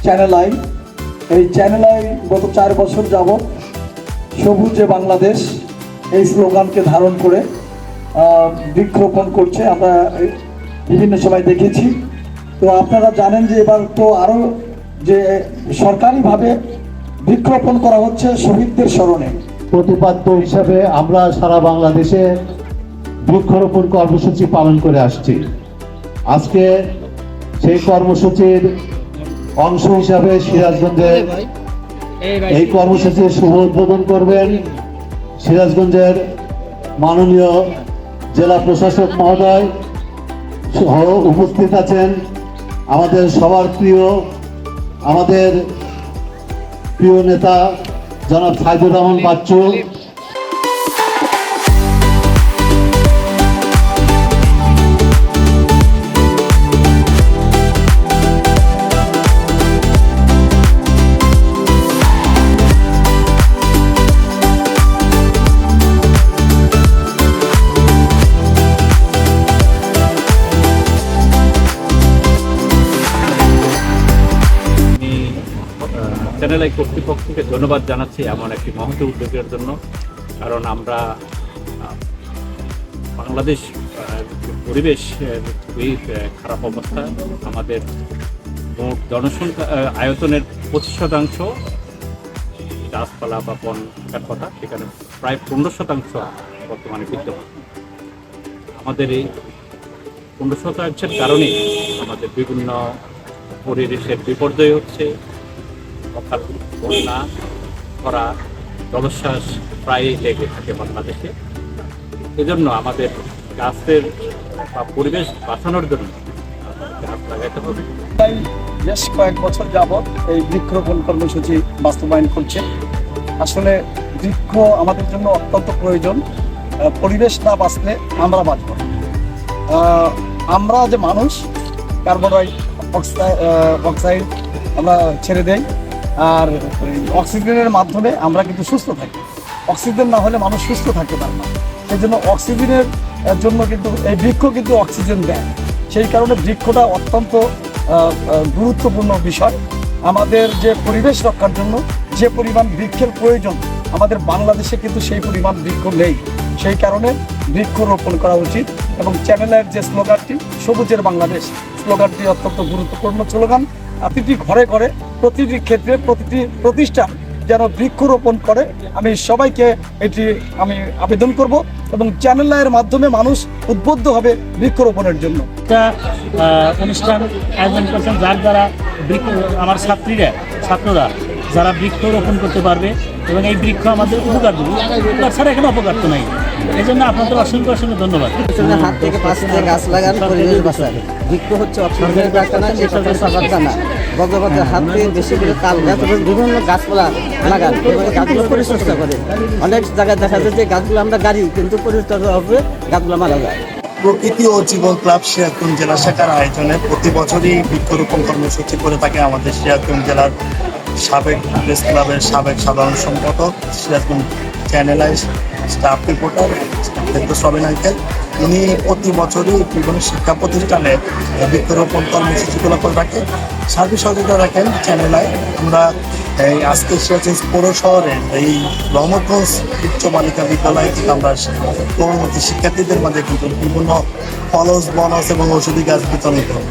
Channel I. এই channel I গত 4 বছর যাবৎ সবুজে বাংলাদেশ এই স্লোগানকে ধারণ করে বৃক্ষরোপণ করছে, আমরা বিভিন্ন সময় দেখেছি। তো আপনারা জানেন যে এবার তো আরও যে সরকারিভাবে বৃক্ষরোপণ করা হচ্ছে শহীদদের স্মরণে। প্রতিপাদ্য হিসাবে আমরা সারা বাংলাদেশে বৃক্ষরোপণ কর্মসূচি পালন করে আসছি। আজকে সেই কর্মসূচির অংশ হিসাবে সিরাজগঞ্জে এই কর্মসূচির শুভ উদ্বোধন করবেন সিরাজগঞ্জের মাননীয় জেলা প্রশাসক মহোদয় সহ উপস্থিত আছেন আমাদের সবার আমাদের প্রিয় নেতা জনাব সাইদুর রহমান বাচ্চু। চ্যানেল আই কর্তৃপক্ষকে ধন্যবাদ জানাচ্ছি এমন একটি মহৎ উদ্যোগের জন্য। কারণ আমরা বাংলাদেশ পরিবেশ খুবই খারাপ অবস্থা। আমাদের মোট জনসংখ্যা আয়তনের 25% গাছপালা বা বন থাকার কথা, সেখানে প্রায় 15% বর্তমানে বিদ্যমান। আমাদের এই 15%-এর কারণে আমাদের বিভিন্ন পরিবেশের বিপর্যয় হচ্ছে। অকাল বন্যা, খরা, জলোচ্ছ্বাস প্রায়ই লেগে থাকে বাংলাদেশে। এজন্য আমাদের গাছের বা পরিবেশ বাঁচানোর জন্য গাছ লাগাইতে হবে। তাই বেশ কয়েক বছর যাবৎ এই বৃক্ষরোপণ কর্মসূচি বাস্তবায়ন করছে। আসলে বৃক্ষ আমাদের জন্য অত্যন্ত প্রয়োজন। পরিবেশ না বাঁচলে আমরা বাঁচব না। আমরা যে মানুষ কার্বন অক্সাইড আমরা ছেড়ে দেই, আর অক্সিজেনের মাধ্যমে আমরা কিন্তু সুস্থ থাকি। অক্সিজেন না হলে মানুষ সুস্থ থাকতে পারে না। সেই জন্য অক্সিজেনের জন্য কিন্তু এই বৃক্ষ কিন্তু অক্সিজেন দেয়। সেই কারণে বৃক্ষটা অত্যন্ত গুরুত্বপূর্ণ বিষয়। আমাদের যে পরিবেশ রক্ষার জন্য যে পরিমাণ বৃক্ষের প্রয়োজন আমাদের বাংলাদেশে কিন্তু সেই পরিমাণ বৃক্ষ নেই। সেই কারণে বৃক্ষ রোপণ করা উচিত। এবং চ্যানেলের যে স্লোগানটি সবুজের বাংলাদেশ, স্লোগানটি অত্যন্ত গুরুত্বপূর্ণ স্লোগান। প্রতিটি ঘরে ঘরে, প্রতিটি ক্ষেত্রে, প্রতিটি প্রতিষ্ঠান যেন বৃক্ষরোপণ করে, আমি সবাইকে এটি আমি আবেদন করব। এবং চ্যানেল আইয়ের মাধ্যমে মানুষ উদ্বুদ্ধ হবে বৃক্ষরোপণের জন্য। একটা অনুষ্ঠান আয়োজন করছেন যার দ্বারা আমার ছাত্ররা যারা বৃক্ষরোপণ করতে পারবে এবং এই বৃক্ষ আমাদের উপকার দেবে। উপকার ছাড়া এখানে অপকার তো নাই। এই জন্য আপনাদের অসংখ্য ধন্যবাদ। হাত থেকে 5 গাছ লাগান, পরিবেশ বাঁচান। বৃক্ষ হচ্ছে অক্সিজেনের কারখানা, এটা হচ্ছে কারখানা। বজ্রপাতের হাত থেকে বেশি করে তাল গাছ এবং বিভিন্ন গাছপালা লাগান এবং গাছগুলো পরিচর্যা করেন। অনেক জায়গায় দেখা যায় যে গাছগুলো আমরা গাড়ি, কিন্তু পরিচর্যা হবে গাছগুলো মারা যায়। প্রকৃতি ও জীবন ক্লাব সিরাজগঞ্জ জেলা শাখার আয়োজনে প্রতি বছরই বৃক্ষরোপণ কর্মসূচি করে থাকে আমাদের সিরাজগঞ্জ জেলার সাবেক প্রেস ক্লাবের সাবেক সাধারণ সম্পাদক, Sirajganj channel I staff reporter Sabin uncle. উনি প্রতি বছরই বিভিন্ন শিক্ষা প্রতিষ্ঠানে বৃক্ষরোপণ কর্মসূচিগুলো করে থাকে। সার্বিক সহযোগিতা রাখেন চ্যানেল আই। আমরা এই আজকে সিরাজগঞ্জ পৌর শহরে এই রহমতগঞ্জ উচ্চ বালিকা বিদ্যালয় থেকে আমরা পরবর্তী শিক্ষার্থীদের মাঝে কিন্তু বিভিন্ন ফলস, বনস এবং ঔষধি গাছ বিতরণ করি।